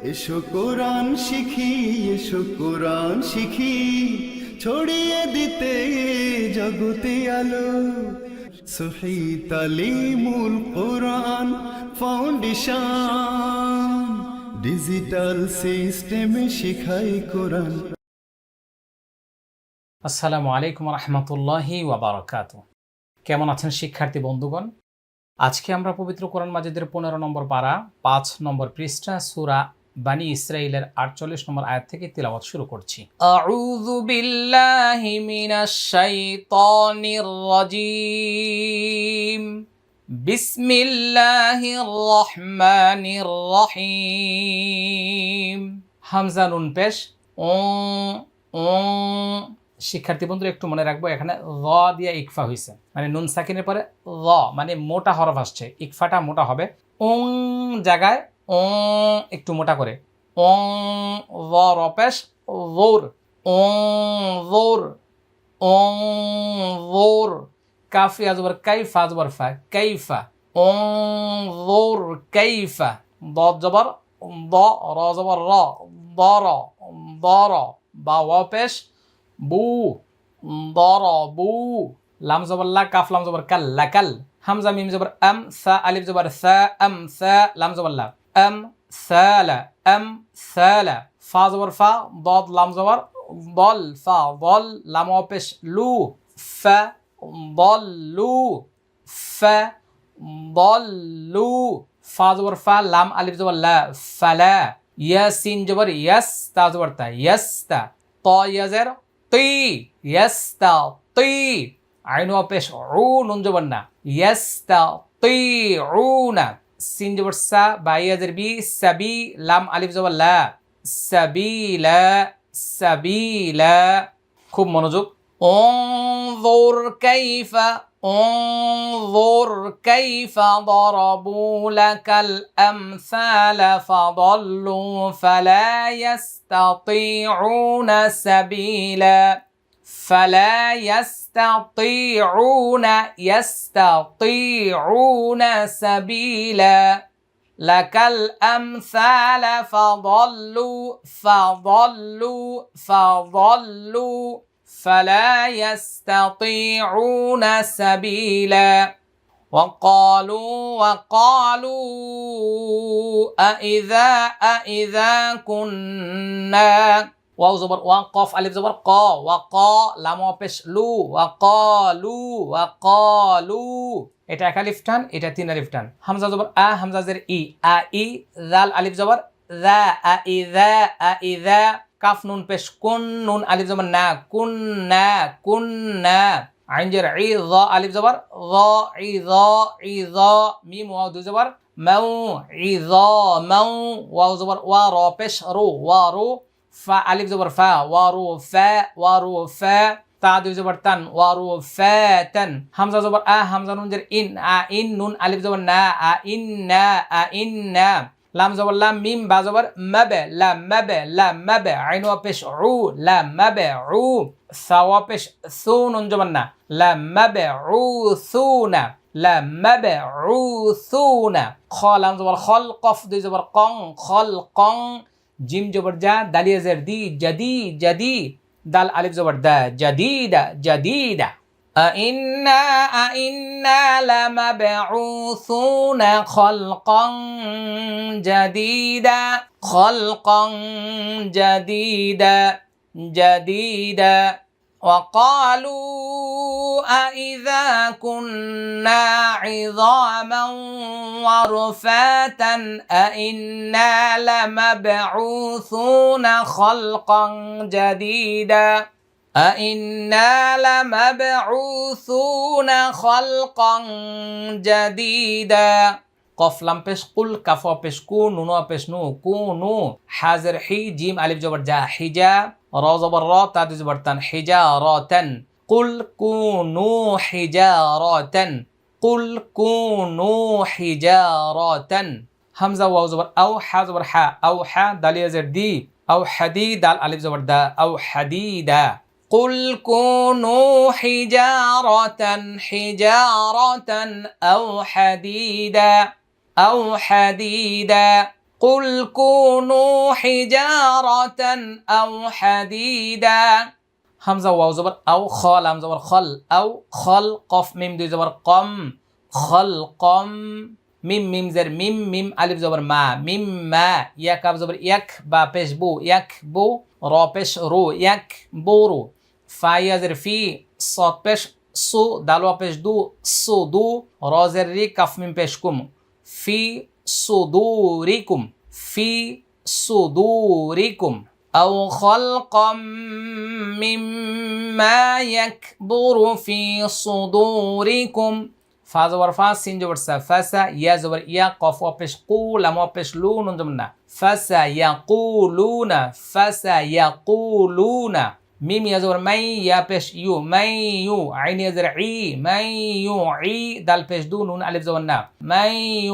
এসো কোরআন শিখি, এসো কোরআন শিখি, ছড়িয়ে দিতে জগতে আলো। সহি তালিমুল কোরআন ফাউন্ডেশন, ডিজিটাল সিস্টেমে শিখাই কোরআন। আসসালামু আলাইকুম রহমতুল্লাহি ওয়াবারাকাতুহু। কেমন আছেন শিক্ষার্থী বন্ধুগণ? আজকে আমরা পবিত্র কোরআন মাজিদের 15 নম্বর পারা 5 নম্বর পৃষ্ঠা সূরা বানি ইসরাঈলের 48 নম্বর আয়াত থেকে তিলাওয়াত শুরু করছি। আউযু বিল্লাহি মিনাশ শাইতানির রাজীম। বিসমিল্লাহির রহমানির রহিম। হামজা নুন পেশ ও ও। শিক্ষার্থী বন্ধুরা একটু মনে রাখবো, এখানে র দিয়ে ইকফা হয়েছে, মানে নুন সাকিনের পরে র, মানে মোটা হরফ আসছে, ইকফাটা মোটা হবে। ওং জায়গায় ও একটু মোটা করে ওং, র রপেশ রোর, ওং রোর, ওং রোর। কাফি আজবর কাইফা, আজবর ফা কাইফা, ওং রোর কাইফা। দ জবর দ, র জবর র, দর দর। বা ওয়া পেশ বু, দরবু। লাম জবর লা, কাফ লাম জবর কাল, লাকাল। হামজা মিম জবর আম, সা আলিফ জবর সা, আম সা, লাম জবর লা, আম সালা, আম সালা। ফা জবর ফা, দদ লাম জবর দল, ফা দল, লাম ওয়া পেশ লু, ফা দল্লু, ফা দল্লু। ফা জবর ফা, লাম আলিফ জবর লা, ফালা। ইয়া সিন জবর ইয়াস, তা জবর তা, ইয়াস্তা। ত ইয়াজের তি, ইয়াস্তা তি। আইন ওয়া পেশ উ, নুন জবর না, ইয়াস্তা তি উনা। সিন জবর সা, বা ইয়াজের বি, সাবি, লাম আলিফ জবর লা, সাবিলা সাবিলা। খুব মনোযোগ। انظر كيف انظر كيف ضربوا لك الأمثال فضلوا فلا يستطيعون سبيلا فلا يستطيعون سبيلا لك الأمثال فضلوا فلا يستطيعون سبيلا وقالوا أإذا كنا واو زبر وقاف ألف زبر قا وقا لام পেশ লু وقالوا এটা এক আলিফ টান, এটা তিন আলিফ টান। হামজা জবর আ, হামজা জের ই, আ ই, জাল আলিফ জবর যা, আইযা। কাফ নুন পেশ কুন, নুন আলিফ জবর না, কুন্না। আইন জের ই, য আলিফ জবর য, ইয। মিম ওয়াও দুই জবর মাউ, মাউ। ওয়াও জবর ওয়া, র পেশ রু, ওয়ারু। ফা আলিফ জবর ফা, ওয়ারু ফা। তা দুই জবর তান, ওয়ারু ফাতান। হামজা জবর আ, হামজা নুন জের ইন, ইন, নুন আলিফ জবর না, ইন্না। লাম জবর লাম, মিম বা জবর মাবে, লাম মাবে। আইন ওয়া পেশ উ, লাম মাবে উ। সা ওয়া পেশ সু, নুন জবর না, লাম মাবে উ সুনা, লাম মাবে উ সুনা। খ লাম জবর খল, কফ দুই জবর কং, খল কং। জিম জবর যা, দালিয়া জের দি, জাদি। দাল আলিফ জবর দা, জাদিদা। أئنا لمبعوثون خلقا جديدا وقالوا أإذا كنا عظاما ورفاتا أئنا لمبعوثون خلقا جديدا أئنا لمبعوثون خلقا جديدا কফ লাম পেশ কুল, কাফ পেশ কু, নুন পেশ নু, কুনু। হাজের হি, জিম আলিফ জবর যা, হিজা। র জবর র, তা দুই জবর তান, হিজারাতান। কুল কুনু হিজারাতান, কুল কুনু হিজারাতান। হামজা ওয়াও জবর আও, হা জবর হা, আও হা, দালিয়া জের দি, আও হাদি, দাল আলিফ জবর দা, আও হাদিদা। قل كونوا حجارة أو حديدا قل كونوا حجارة أو حديدا হামজা ওয়াও জবর আও খ লাম জবর খল আও খল কফ মিম দুই জবর কম খল কম মিম মিম জের মিম মিম আলিফ জবর মা মিম মা ইয়া কাব জবর ইয়াক বা পেশ বু ইয়াক বু র পেশ রু ইয়াক বুরু ফা ইয়া জের ফি সদ পেশ সু দাল ওয়া পেশ দু সু দু র জের রি কাফ মিম পেশ কুম ফি সুদুরিকুম ফি সুদুরিকুম أو خلقا مما يكبر في صدوركم فا زبر فا سين زبر سا فسا يا زبر يا قف وبش قول لام وبش لون ضمنا فسيقولون ميم يا زبر مي يا بش يو مي يو عين يا زر عي مي يعي دال بش دو نون ألف زبرنا مي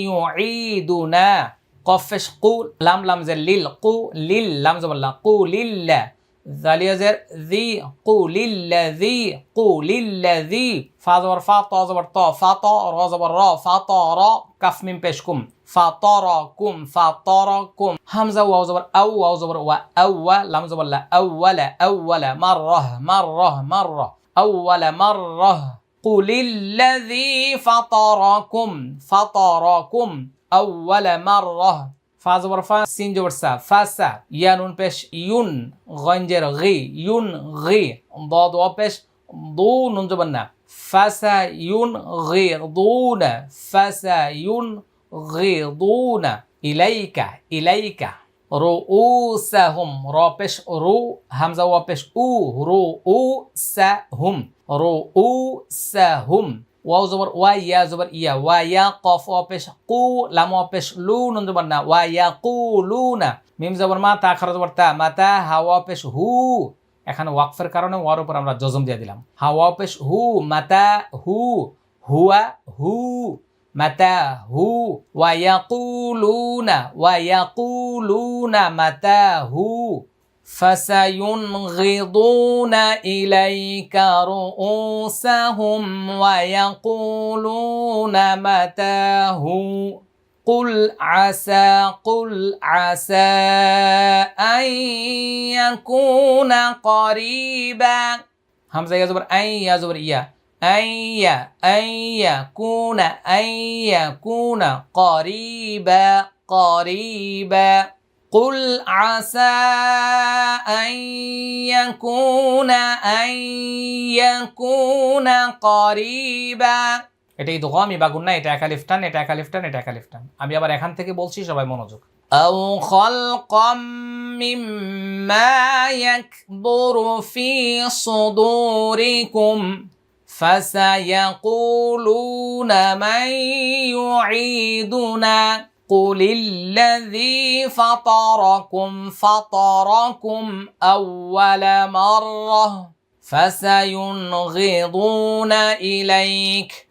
يعيدنا قفش قول لام لام زر ليل قو ليل لام زبر لا قو ليل ذال يزر ذي قو للذي قو للذي فا زبر فا طا زبر طا فا طا را زبر را فا طا را كف من بشكم فطركم همزة واو زبر أو واو زبر وأو لام زبر لا أول مرة أول مرة قل الذي فطركم أول مرة فا زبر فا سين زبر سا فاسا يا نون بش يون غنجر غي يون غي ضاد وبش ضو نون زبرنا فاسا يون غيضون فسينغضون إليك رؤوسهم رابش رو همزة وبش رؤوسهم واو زبر ويا زبر يا ويا قاف وبش قو لام وبش لو نون زبرنا ويقولون মিম জবর মা তা খারা জবর তা মাতা হাওয়া পেশ হু এখানে ওয়াকফের কারণে ওয়ার উপর আমরা জজম দিয়ে দিলাম হাওয়া পেশ হু মাতা হু হুয়া হু মাতা হু ওয়ায়াকুলুনা মাতা হু فسينغضون إليك رؤوسهم ويقولون متى هو قل عسى أن يكون قريبا همزة يا زبر أن يا زبر إيا أن يكون قريبا قل عسى أن يكون قريبا এটা ইদগামি বা গুন্না এটা একালিফ টান এটা একালিফ টান এটা একালিফ টান আমি আবার এখান থেকে বলছি সবাই মনোযোগ أو خلقا مما يكبر في صدوركم فسيقولون من يعيدنا قل الذي فطركم أول مرة فسينغضون إليك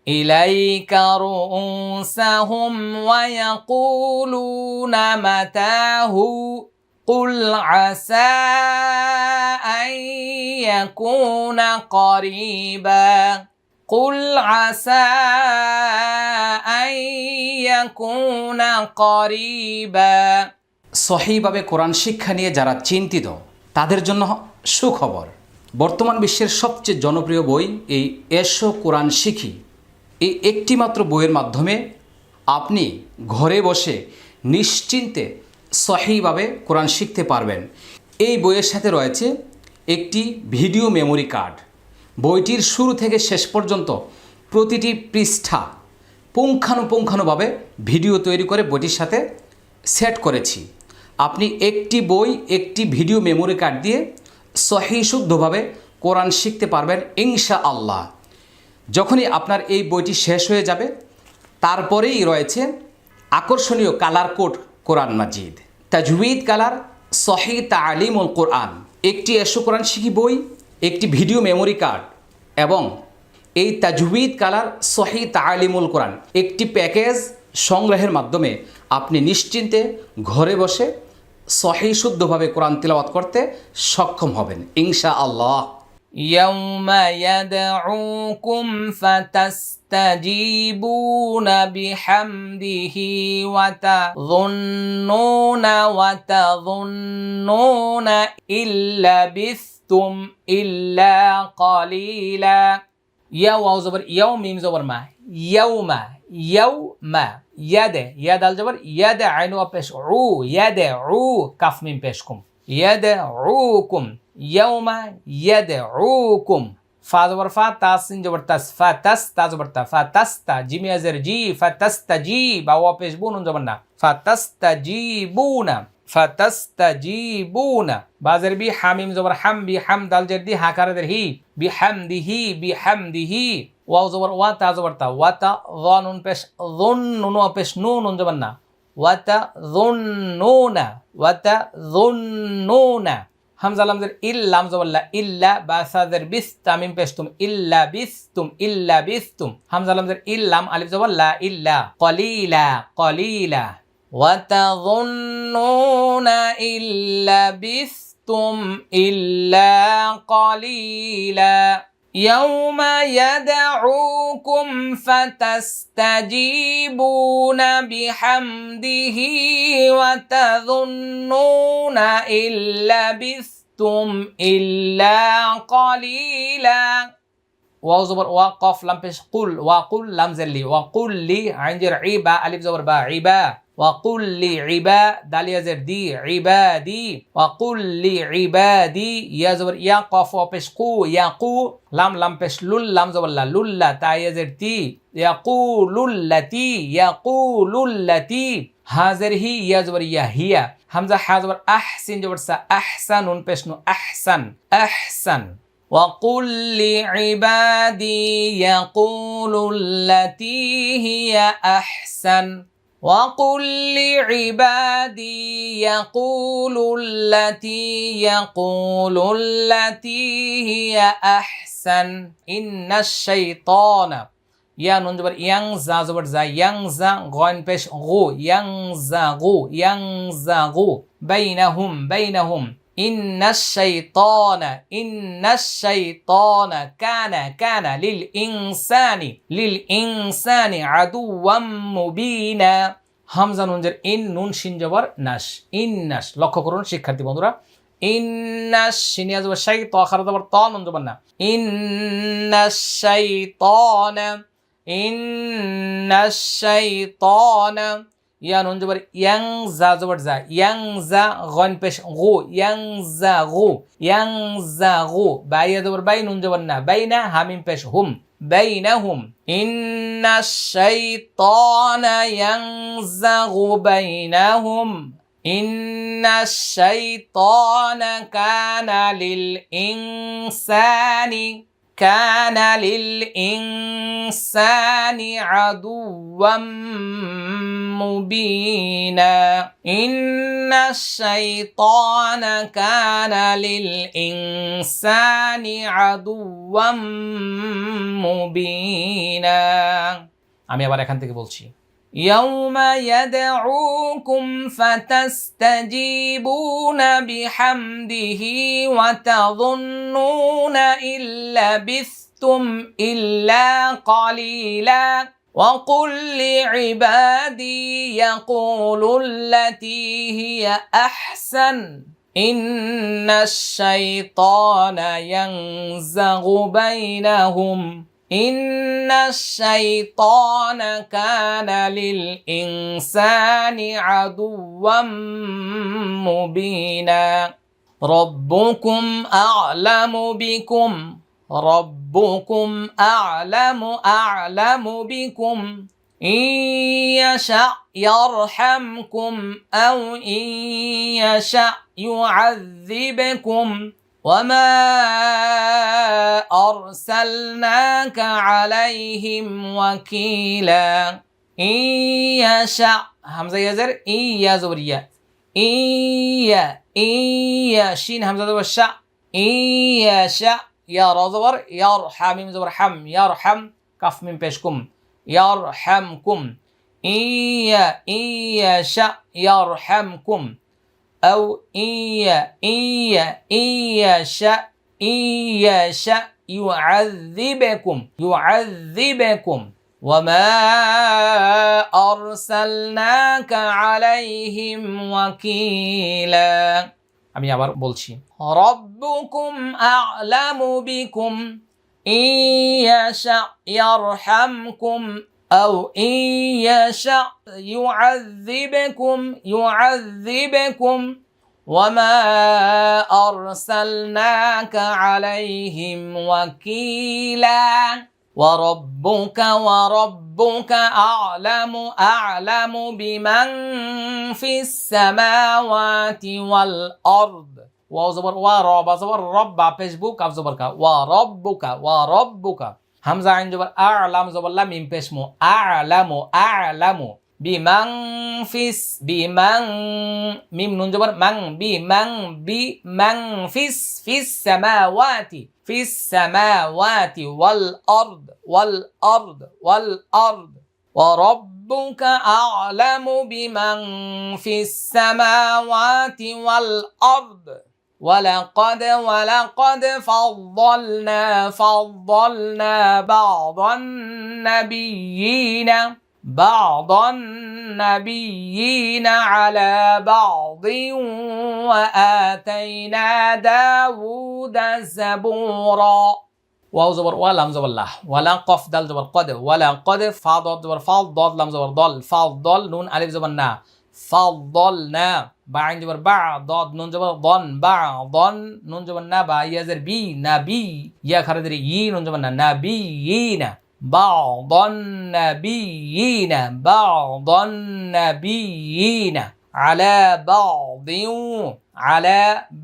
إليك رؤوسهم ويقولون متى هو قل عسى أن يكون قريبا قل عسى أن يكون قريبا সহিভাবে কোরআন শিক্ষা নিয়ে যারা চিন্তিত তাদের জন্য সুখবর বর্তমান বিশ্বের সবচেয়ে জনপ্রিয় বই এই এসো কোরআন শিখি এই একটি মাত্র বইয়ের মাধ্যমে আপনি ঘরে বসে নিশ্চিন্তে সহিভাবে কোরআন শিখতে পারবেন এই বইয়ের সাথে রয়েছে একটি ভিডিও মেমোরি কার্ড বইটির শুরু থেকে শেষ পর্যন্ত প্রতিটি পৃষ্ঠা পুঙ্খানুপুঙ্খানুভাবে ভিডিও তৈরি করে বইটির সাথে সেট করেছি আপনি একটি বই একটি ভিডিও মেমোরি কার্ড দিয়ে সহি শুদ্ধভাবে কোরআন শিখতে পারবেন ইনশাআল্লাহ যখনই আপনার এই বইটি শেষ হয়ে যাবে তারপরেই রয়েছে আকর্ষণীয় কালার কোড কোরআন মাজিদ তাজউইদ কালার সহি তালিমুল কোরআন একটি এসো কোরআন শিখি বই একটি ভিডিও মেমোরি কার্ড এবং এই তাজউইদ কালার সহি তালিমুল কোরআন একটি প্যাকেজ সংগ্রহের মাধ্যমে আপনি নিশ্চিন্তে ঘরে বসে সহি শুদ্ধভাবে কোরআন তিলাওয়াত করতে সক্ষম হবেন ইনশাআল্লাহ يوم يدعوكم فتستجيبون بحمده وتظنون إن لبثتم إلا قليلا يا واو زبر يوم ميم زبر ما يوم يد الجبر يد عين وبش عو يدعو كاف ميم بشكم يدعوكم يوم يدعوكم فا زبر فا تاسين جبر تاس فتس تا زبر تا فتستا جيم يزر جي فتستجيب واو بش بون جبرنا فتستجيبون بازر بي حميم زبر حم بي حمد الجردي هاكار در هي بحمده واو زبر وا تا زبر تا واتا ظنون بش ظنون وبش نون جبرنا وتظنون হামজা লামজের ইল্লাম জবল্লা ইল্লা বা সাদের বিস তামিম পেশতুম ইল্লা বিস্তুম হামজা লামজের ইল্লাম আলিফ জবল্লা ইল্লা কলিলা ওয়া তাযুন্নুনা ইল্লা বিস্তুম ইল্লা কলিলা يوم يدعوكم فتستجيبون بحمده وتظنون إن لبثتم إلا قليلا واو زبر وقف لم بش قل وقل لم زلي وقل لي عنجر عيبا ألف زبر با عيبا وقل لعبا دال يزر دي عبادي وقل لعبادي يا زبر يا قف وبش قو يقو لم بش لم زبر لا تا يزر تي يقول التي حاضر هي يا زبر يا هي همزة حاضر أحسن زبر سا أحسن بش نو أحسن وقل لعبادي يقولوا التي هي أحسن وقل لعبادي يقولوا التي هي أحسن إن الشيطان يا نون جبر ينزا زبر زا ينزا غين بش غو ينزغو بينهم إن الشيطان كان للإنسان عدوا مبينا হামজা নুনজের ইন নুন শিন জবর নাশ ইন্নাশ লক্ষ্য করুন শিক্ষার্থী বন্ধুরা ইন্নাশ শিনিয়া জবর শাই ত খারা জবর ত নুন জবর না ইন্নাশ শাইতান ইয়া নুন জবর ইয়াং জা জবর জা ইয়াং জা গন পেশ গো ইয়াংজাগু বাইয়া জবর বাই নুন জবর না বাইনা হামিম পেশ হুম بينهم إن الشيطان ينزغ بينهم إن الشيطان كان للإنسان عدوا مبينا إن الشيطان كان للإنسان عدوا مبينا আমি আবার এখান থেকে বলছি يوم يدعوكم فتستجيبون بحمده وتظنون إن لبثتم إلا قليلا وقل لعبادي يقولوا التي هي أحسن إن الشيطان ينزغ بينهم إن الشيطان كان للإنسان عدوا مبينا ربكم أعلم بكم إن يشأ يرحمكم أو إن يشأ يعذبكم وما أرسلناك عليهم وكيلا إن يشأ همزة يزر إن يا زبرية إن شين همزة زبر شأ إن يشأ يا رزبر يرحم ميم زبر حم يرحم كف من بشكم يرحمكم إن يشأ يرحمكم أو إن يشأ يشأ يعذبكم وما أرسلناك عليهم وكيلا আমি আবার বলছি ربكم أعلم بكم إن يشأ يرحمكم أو إن يشأ يعذبكم وما أرسلناك عليهم وكيلا وربك أعلم بمن في السماوات والأرض واو زبر ورب زبر رب فيسبوك أف زبر كا وربك همزة عين زبر أعلم زبر لا ميم بسمو أعلم بمن بمن ميم نون زبر من بمن في السماوات والأرض وربك أعلم بمن في السماوات والأرض ولقد فضلنا بعض النبيين على بعض وآتينا داود زبورا واو زبر ولام زبر الله ولا قف دال زبر قد ولا قد فا ضاد زبر فا ضاد لام زبر ضل فضل نون ألف زبر نا فضلنا بعين زبر بع ضاد نون زبر ضن ضن نون زبر نا با يزر بي نبي يا خردري ي نون زبر نا نبيين بعض النبيين على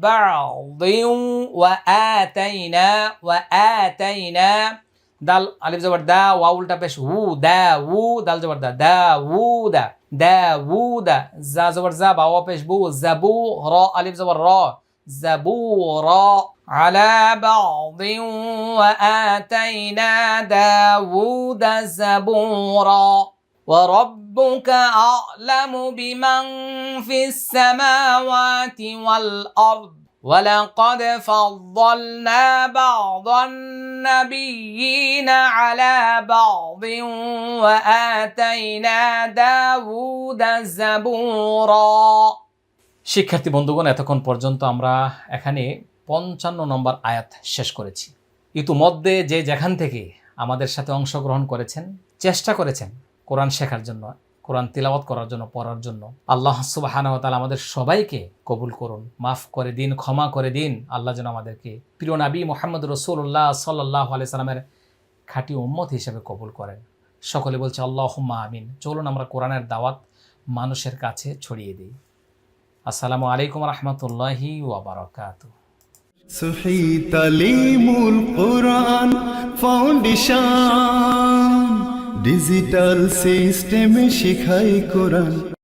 بعض وآتينا دال ألف زبر دا واو التا पेश هو دال زبر داوود زا زبر زا واو पेश بو زبو را ألف زبر را زبورا على بعض وآتينا داود زبورا وربك أعلم بمن في السماوات والأرض ولقد فضلنا بعض النبيين على بعض وآتينا داود زبورا শিক্ষার্থী বন্ধুগণ এতক্ষণ পর্যন্ত আমরা এখানে 55 নম্বর আয়াত শেষ করেছি। ইতিমধ্যে যে যেখান থেকে আমাদের সাথে অংশগ্রহণ করেছেন, চেষ্টা করেছেন কোরআন শেখার জন্য, কোরআন তিলাওয়াত করার জন্য, পড়ার জন্য, আল্লাহ সুবহানাহু ওয়া তাআলা আমাদের সবাইকে কবুল করুন, মাফ করে দিন, ক্ষমা করে দিন। আল্লাহ যেন আমাদেরকে প্রিয় নবী মুহাম্মদ রাসূলুল্লাহ সাল্লাল্লাহু আলাইহি সাল্লামের খাঁটি উম্মত হিসেবে কবুল করেন। সকলে বলছে আল্লাহুম্মা আমিন। চলুন আমরা কোরআনের দাওয়াত মানুষের কাছে ছড়িয়ে দিই। আসসালামু আলাইকুম রহমতুল্লাহি ওয়া বারাকাতুহু। সহি তালিমুল কোরআন ফাউন্ডেশন ডিজিটাল সিস্টেমে শেখায় কোরআন।